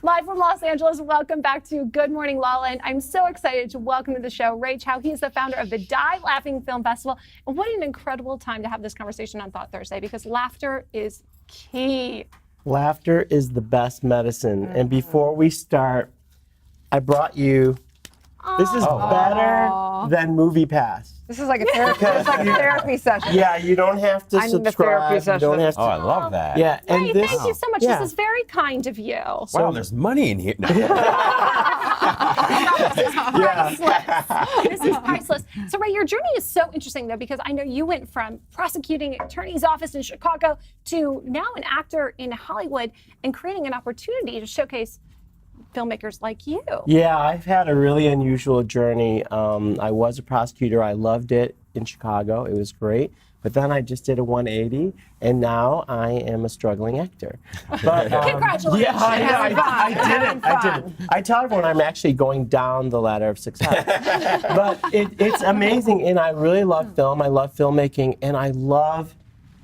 Live from Los Angeles, welcome back to Good Morning LaLa, and I'm so excited to welcome to the show Ray Chao. He is the founder of the Die Laughing Film Festival, and what an incredible time to have this conversation on Thought Thursday, because laughter is key. Laughter is the best medicine, and before we start, I brought you, this is better than Movie Pass. This is like a therapy session. Yeah, you don't have to subscribe. You don't have to. Oh, I love that. Yeah, and Ray, this. thank you so much. Yeah. This is very kind of you. Wow, there's money in here. No. This is priceless. So, Ray, your journey is so interesting, though, because I know you went from prosecuting attorney's office in Chicago to now an actor in Hollywood and creating an opportunity to showcase filmmakers like you. Yeah, I've had a really unusual journey. I was a prosecutor. I loved it in Chicago. It was great. But then I just did a 180, and now I am a struggling actor. But, Congratulations. Yeah, I did it. I tell everyone I'm actually going down the ladder of success. But it's amazing, and I really love film. I love filmmaking, and I love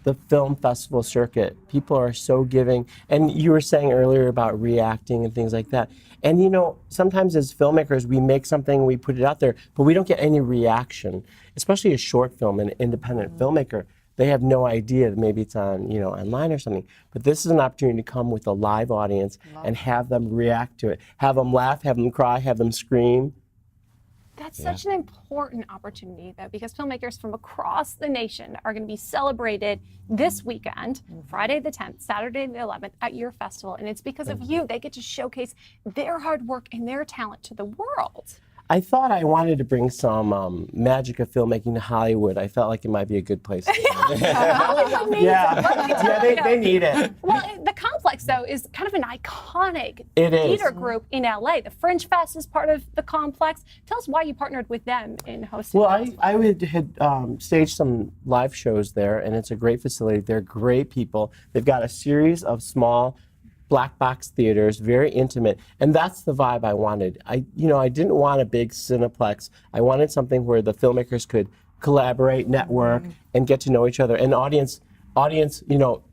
the film festival circuit. People are so giving. And you were saying earlier about reacting and things like that. And you know, sometimes as filmmakers, we make something, we put it out there, but we don't get any reaction, especially a short film, an independent filmmaker. They have no idea that maybe it's on, online or something. But this is an opportunity to come with a live audience and have them react to it. Have them laugh, have them cry, have them scream. That's such an important opportunity, though, because filmmakers from across the nation are going to be celebrated this weekend, Friday the 10th, Saturday the 11th, at your festival. And it's because of you. They get to showcase their hard work and their talent to the world. I thought I wanted to bring some magic of filmmaking to Hollywood. I felt like it might be a good place. Hollywood needs it. They need it. Well, the Complex, though, is kind of an iconic It is. theater group in LA. The Fringe Fest is part of the Complex. Tell us why you partnered with them in hosting. Well, had staged some live shows there, and it's a great facility. They're great people. They've got a series of small black box theaters, very intimate, and that's the vibe I wanted. I didn't want a big Cineplex. I wanted something where the filmmakers could collaborate, network, and get to know each other. And audience,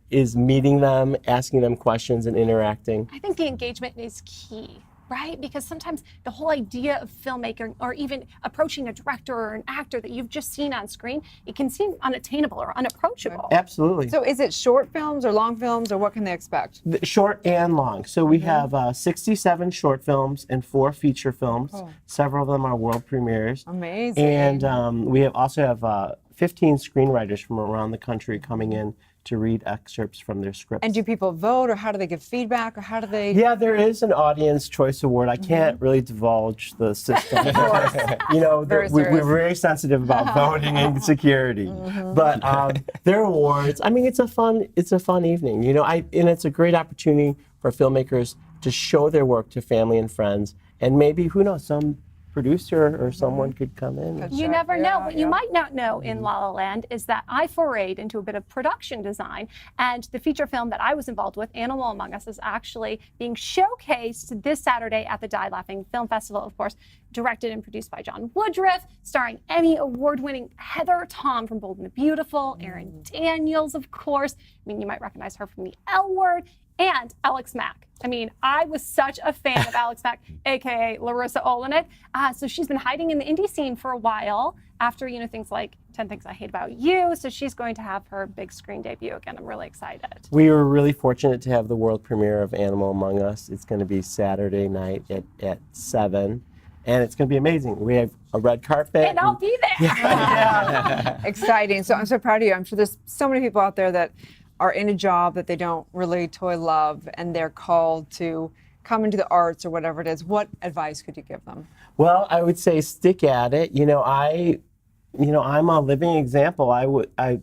is meeting them, asking them questions, and interacting. I think the engagement is key, right? Because sometimes the whole idea of filmmaking, or even approaching a director or an actor that you've just seen on screen, it can seem unattainable or unapproachable. Absolutely. So is it short films or long films, or what can they expect? Short and long. So we have 67 short films and 4 feature films. Several of them are world premieres. Amazing. And we also have 15 screenwriters from around the country coming in to read excerpts from their scripts. And do people vote, or how do they give feedback, or how do they? Yeah, there is an Audience Choice Award. I can't really divulge the system. We're very sensitive about voting and security. But there are awards. I mean, it's a fun evening. And it's a great opportunity for filmmakers to show their work to family and friends, and maybe, who knows, some producer or someone could come in. You never know. What you might not know in La La Land is that I forayed into a bit of production design, and the feature film that I was involved with, Animal Among Us, is actually being showcased this Saturday at the Die Laughing Film Festival, of course, directed and produced by John Woodruff, starring Emmy award-winning Heather Tom from Bold and the Beautiful, Erin Daniels, of course. I mean, you might recognize her from The L Word, and Alex Mack. I mean, I was such a fan of Alex Mack, aka Larissa Olenek. So she's been hiding in the indie scene for a while after, things like 10 Things I Hate About You. So she's going to have her big screen debut again. I'm really excited. We were really fortunate to have the world premiere of Animal Among Us. It's going to be Saturday night at 7. And it's going to be amazing. We have a red carpet. And I'll be there. Exciting. So I'm so proud of you. I'm sure there's so many people out there that are in a job that they don't really love, and they're called to come into the arts or whatever it is. What advice could you give them? Well, I would say stick at it. I'm a living example. I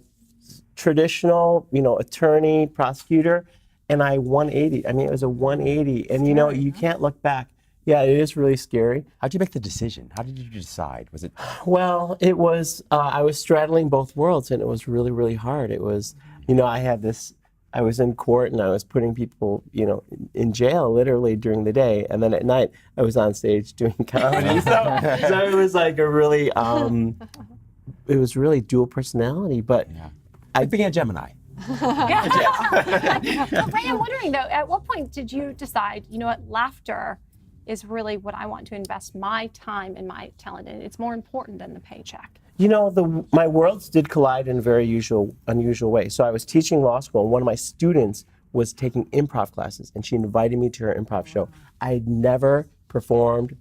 traditional, attorney, prosecutor, and I 180. I mean, it was a 180, and you can't look back. Yeah, it is really scary. How did you make the decision? How did you decide? Was it? Well, it was, I was straddling both worlds, and it was really, really hard. It was, I was in court and I was putting people, in jail literally during the day. And then at night, I was on stage doing comedy. so it was like a really, it was really dual personality. But I being a Gemini. Well, Ray, I'm wondering though, at what point did you decide, you know what, laughter is really what I want to invest my time and my talent in? It's more important than the paycheck. You know, my worlds did collide in a very unusual way. So I was teaching law school, and one of my students was taking improv classes, and she invited me to her improv show. I had never performed,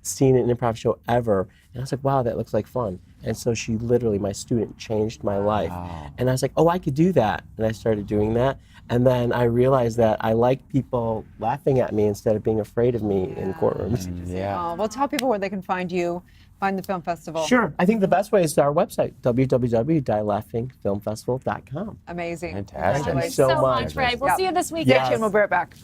seen an improv show ever, and I was like, wow, that looks like fun. And so she literally, my student, changed my life. And I was like, oh, I could do that. And I started doing that. And then I realized that I like people laughing at me instead of being afraid of me in courtrooms. Yeah. Well, tell people where they can find you, find the film festival. Sure. I think the best way is to our website, www.dielaughingfilmfestival.com. Amazing. Fantastic. Thank you so much. Ray. We'll see you this weekend. Thank you, and we'll be right back.